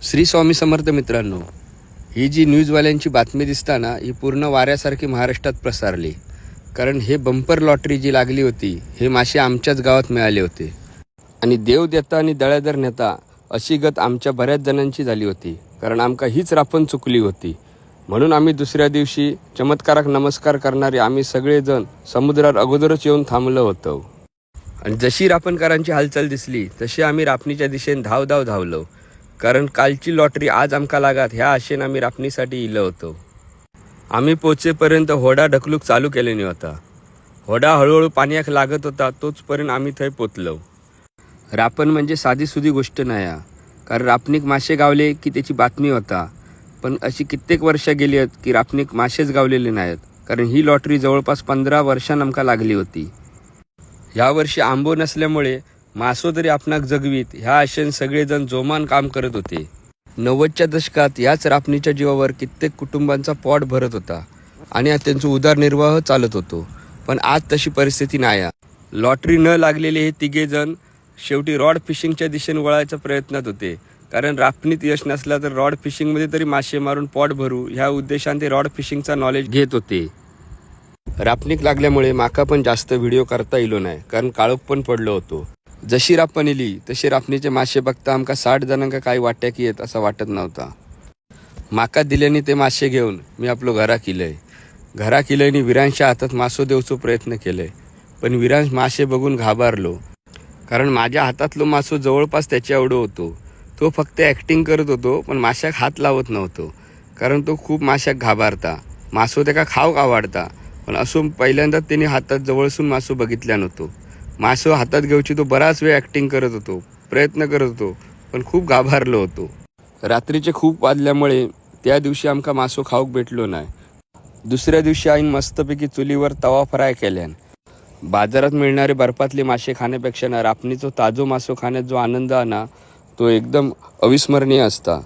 श्री स्वामी समर्थ मित्रांनो, ही जी न्यूजवाल्यांची बातमी दिसता ना, ही पूर्ण वाऱ्यासारखी महाराष्ट्रात प्रसारली. कारण हे बंपर लॉटरी जी लागली होती, हे मासे आमच्याच गावात मिळाले होते. आणि देव देता आणि दळ्यादर नेता अशी गत आमच्या बऱ्याच जणांची झाली होती. कारण आमका हीच रापण चुकली होती. म्हणून आम्ही दुसऱ्या दिवशी चमत्काराक नमस्कार करणारे आम्ही सगळेजण समुद्रात अगोदरच येऊन थांबलो होतो. आणि जशी रापणकारांची हालचाल दिसली तशी आम्ही रापणीच्या दिशेने धावलो. कारण कालची लॉटरी आज आमका लागात ह्या आशेने आम्ही रापणीसाठी इलो होतो. आम्ही पोचेपर्यंत होडा ढकलूक चालू केलेली होता. होडा हळूहळू पाण्याक लागत होता तोचपर्यंत आम्ही थंय पोचलो. रापण म्हणजे साधी सुधी गोष्ट नाही. कारण रापणीक मासे गावले की त्याची बातमी होता. पण अशी कित्येक वर्ष गेली आहेत की रापणीक मासेच गावलेले नाहीत. कारण ही लॉटरी जवळपास 15 वर्षांनी आमका लागली होती. यावर्षी आंबो नसल्यामुळे मासो तरी आपणाक जगवीत ह्या आशेने सगळेजण जोमान काम करत होते. 90च्या दशकात याच रापणीच्या जीवावर कित्येक कुटुंबांचा पोट भरत होता आणि त्यांचा उदरनिर्वाह चालत होतो. पण आज तशी परिस्थिती नाही. लॉटरी न लागलेले हे तिघेजण शेवटी रॉड फिशिंगच्या दिशेने वळायच्या प्रयत्नात होते. कारण रापणीत यश नसला तर रॉड फिशिंगमध्ये तरी मासे मारून पोट भरू ह्या उद्देशाने ते रॉड फिशिंगचा नॉलेज घेत होते. रापणीक लागल्यामुळे माका पण जास्त व्हिडिओ करता इलो नाही. कारण काळोख पण पडलो होतो. जशी रापण इली तशी रापणीचे मासे बघता आमका 60 जणांका काही वाट्याक येत असं वाटत नव्हता. माका दिल्याने ते मासे घेऊन मी आपलो घरा केलंय. घरा केल्याने विरांशच्या हातात मासो देऊचो प्रयत्न केलंय. पण विरांश मासे बघून घाबरलो. कारण माझ्या हातातलो मासो जवळपास त्याच्या एवढं होतो. तो फक्त ॲक्टिंग करत होतो पण माशाक हात लावत नव्हतो. कारण तो खूप माशाक घाबरता. मासो त्याका खाऊक आवडता. पण असो पहिल्यांदाच त्याने हातात जवळसून मासो बघितल्या नव्हतो. मासो हातात घेऊची तो बराच वेळ ॲक्टिंग करत होतो, प्रयत्न करत होतो, पण खूप घाबरलो होतो. रात्रीचे खूप वाजल्यामुळे त्या दिवशी आमका मासो खाऊक भेटलो नाही. दुसऱ्या दिवशी आईन मस्तपैकी चुलीवर तवा फ्राय केल्यान. बाजारात मिळणारे बर्फातले मासे खाण्यापेक्षा ना रापणीचो ताजो मासो खाण्यात जो आनंद आहे ना, तो एकदम अविस्मरणीय असता.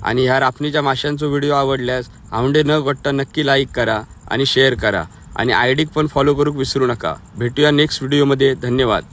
आणि ह्या रापणीच्या माशांचा व्हिडिओ आवडल्यास आवडे न गट्टा नक्की लाईक करा आणि शेअर करा. आणि आयडीक पण फॉलो करूक विसरू नका. भेटूया नेक्स्ट व्हिडिओमध्ये. धन्यवाद.